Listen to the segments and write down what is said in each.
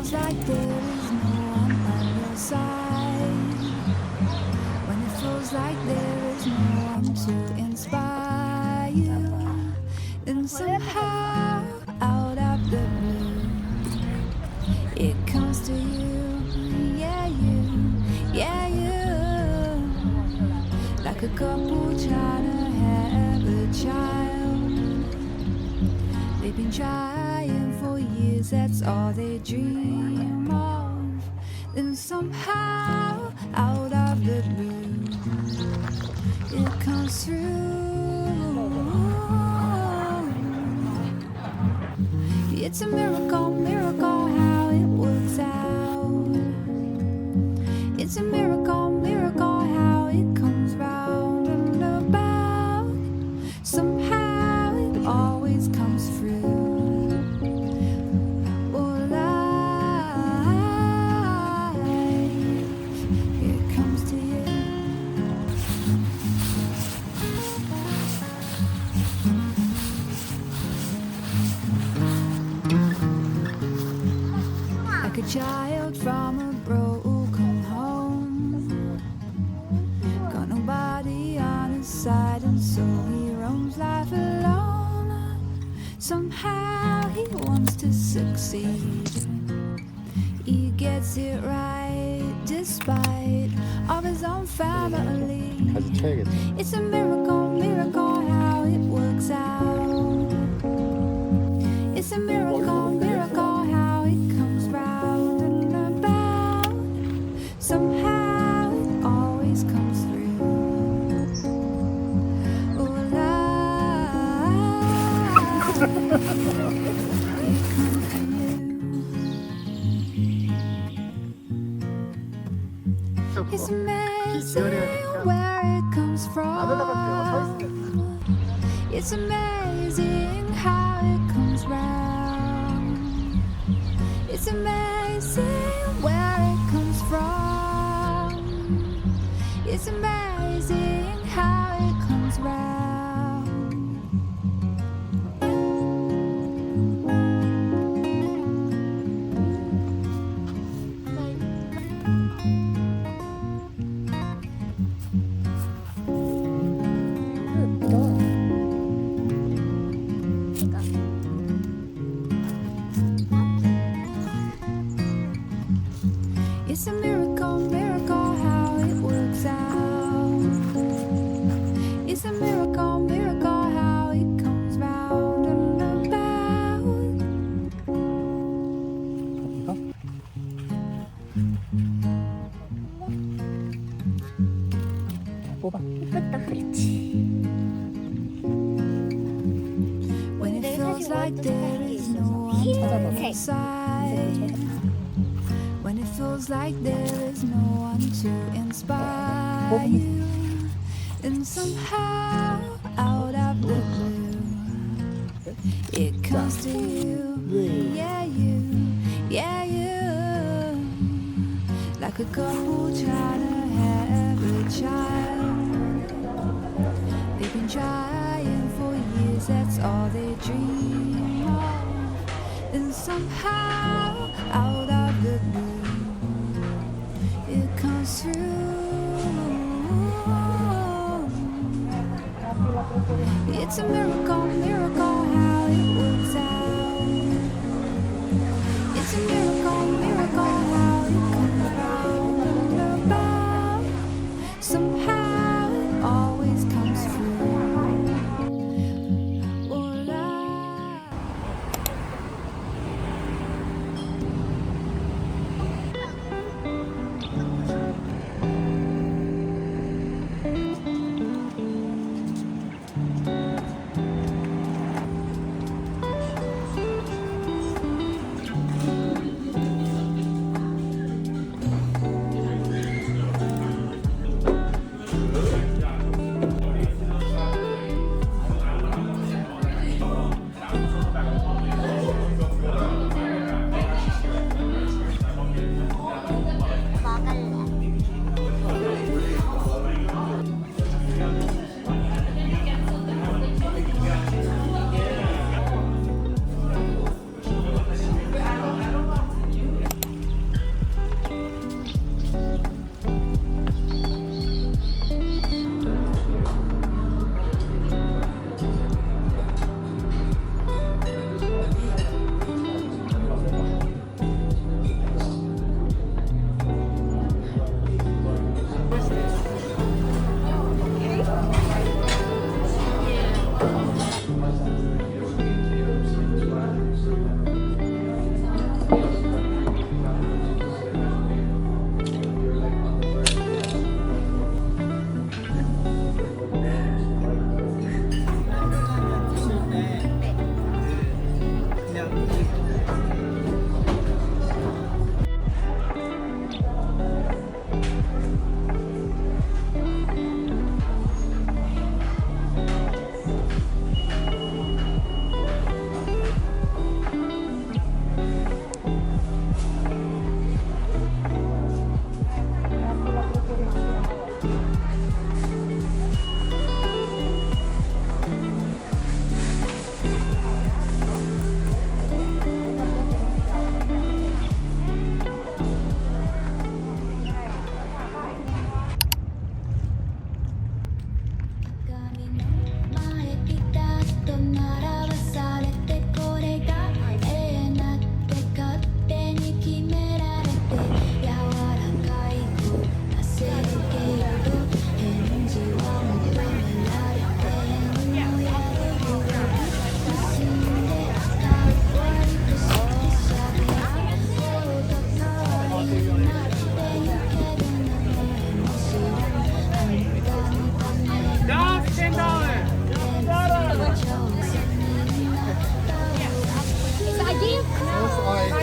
feels like there is no one by your side, when it feels like there is no one to inspire you, then somehow out of the blue it comes to you, yeah you, yeah you, like a couple trying to have a child. They've been trying for years, that's all they dream of. Then somehow, out of the blue, it comes through. It's a miracle, miracle how it works out. It's a miracle, miracle how it comes round and about. Somehow it always comes through. Oh, life, it comes to you. Like a child from a broken home, got nobody on his side, and so he roams life alone. Somehow he wants to succeed, he gets it right despite of his own family. 다시 쳐야겠다. It's a miracle, miracle how it works out. It's a miracle, miracle how it comes round and about. Somehow it always comes through. Oh, life, it comes to you. It's amazing where it comes from. It's amazing how it comes round. It's amazing where it comes from. It's amazing how it comes round. It's a miracle, miracle how it works out. It's a miracle, miracle how it comes round and about. 뽑아. 예쁘다. 그렇지. When it feels like there is no one by your side, when it feels like there is no one to inspire you, then somehow out of the blue it comes to you, yeah you, yeah you, like a couple trying to have a child. They've been trying for years, that's all they dream of. Then somehow out of the blue it comes through. It's a miracle, miracle how it works out. It's a miracle, miracle how it comes round and about. Somehow it always comes through. Oh, life.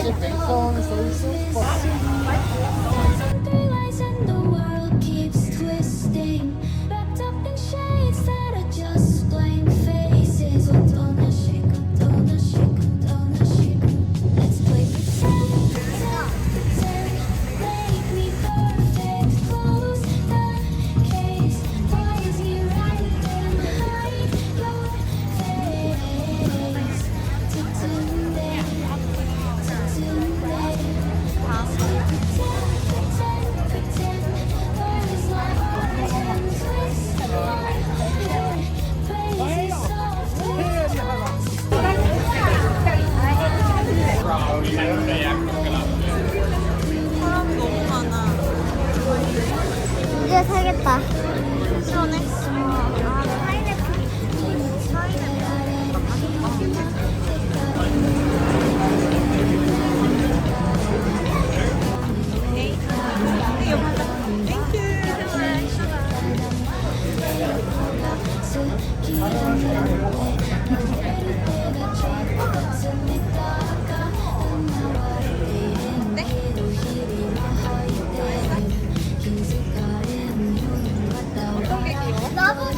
Realize and the world keeps twisting, wrapped up in shades that are just blank faces. Oh, don't shake, don't shake, don't shake. Let's play pretend, pretend, pretend. Make me perfect. Close the case. Why is he right then? Hide your face. Today, today. 사람 너무 많아. 이제 살겠다. 시원해? 아, 파인애플. 이거 받아. 땡큐. 나보고.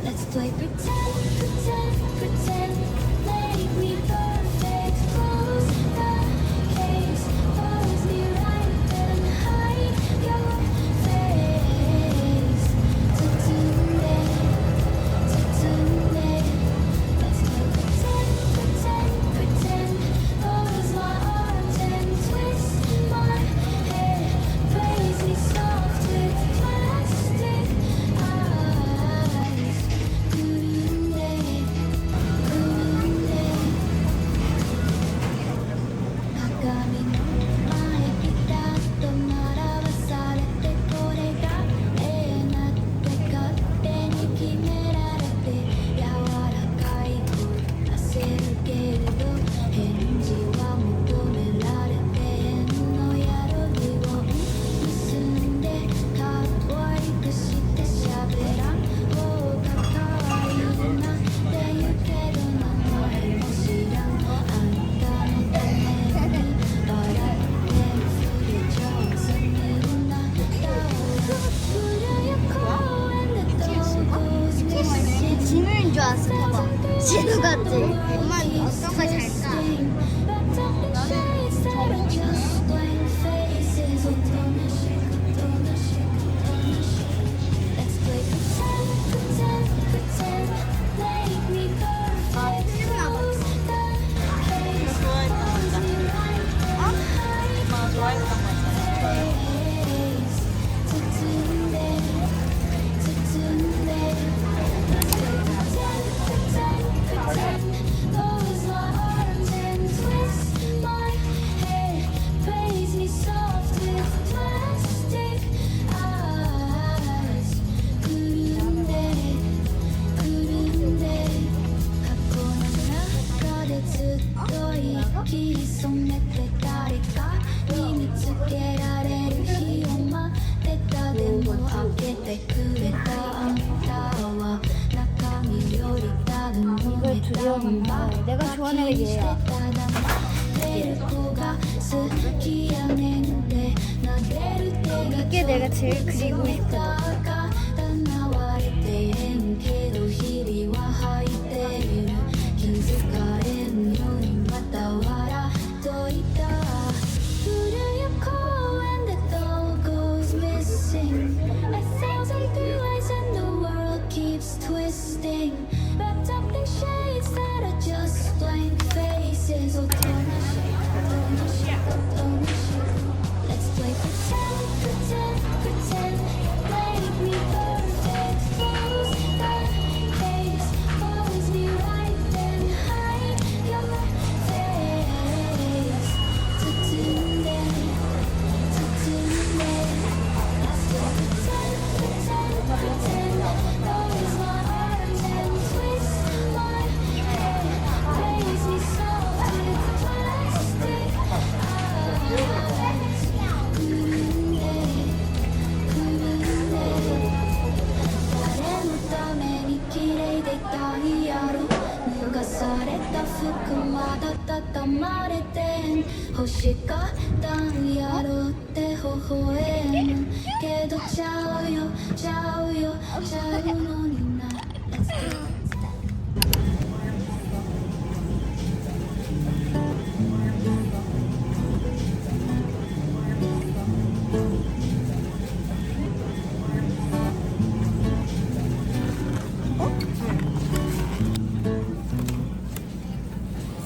Let's play pretend, pretend, pretend. Make me perfect. Close the case. Follows me right then. Hide your face. Today, today. Let's play pretend, pretend, pretend. Close my arms and twist my hair. Praise me soft with plastic eyes. 짐인 줄 알았어. 봐봐. 진우 같지? 엄마 어떤 거 잘까? 엄마가 좋아했던 거잖아. 이걸 두려운데 내가 좋아하는 게 얘야. 이게 내가 제일 그리고 싶거든. 仕方やろうって微笑むけどちゃうよちゃうよちゃうのにな Let's do it.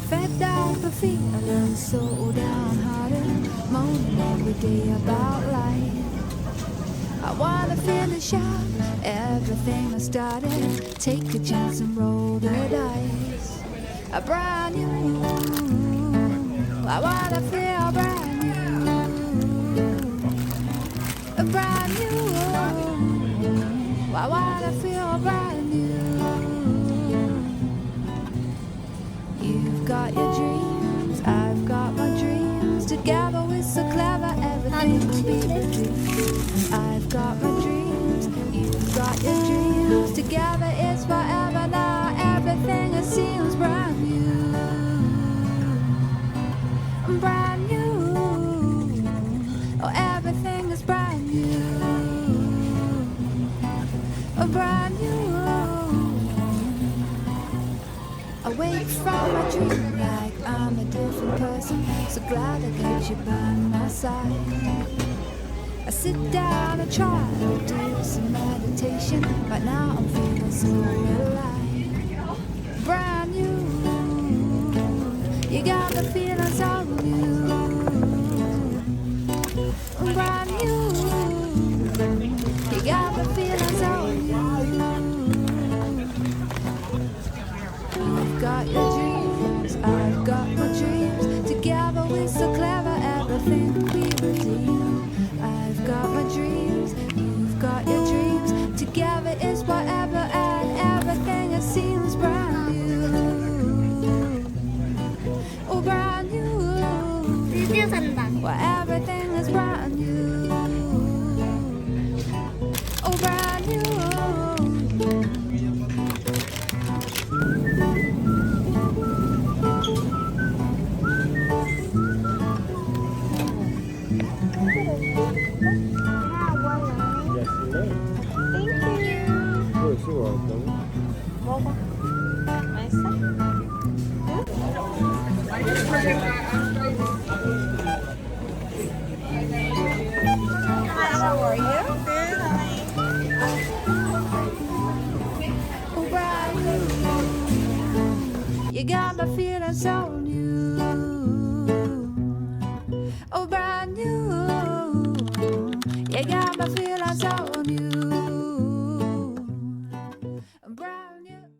Fed up of feeling so downhearted, moaning every day about life. I wanna finish up everything I started, take a chance and roll the dice. A brand new, I wanna feel brand new. A brand new, I wanna feel brand new. You've got your dreams, I've got my dreams. Together we're so clever, everything will be reduced. I've got my dreams, you've got your dreams. Together it's forever now, everything it seems brand new. Brand new, oh everything is brand new. Brand new. I wake from my dream like I'm a different person. So glad I got you by my side. I sit down and try to do some meditation. Right now I'm feeling so alive. Brand new, you got me feeling so new. Brand new, you got me feeling so new. You've got your dreams, I've got my dreams. Together we're so clever, everything can be redeemed. I've got my dreams, you've got your dreams. Together is forever and everything it seems brand new. Oh, brand new. 드디어 산다. Well, everything is brand new. Oh, brand new. 맛있어? How are you? Good, honey. Oh, brand new. You got me feeling so new.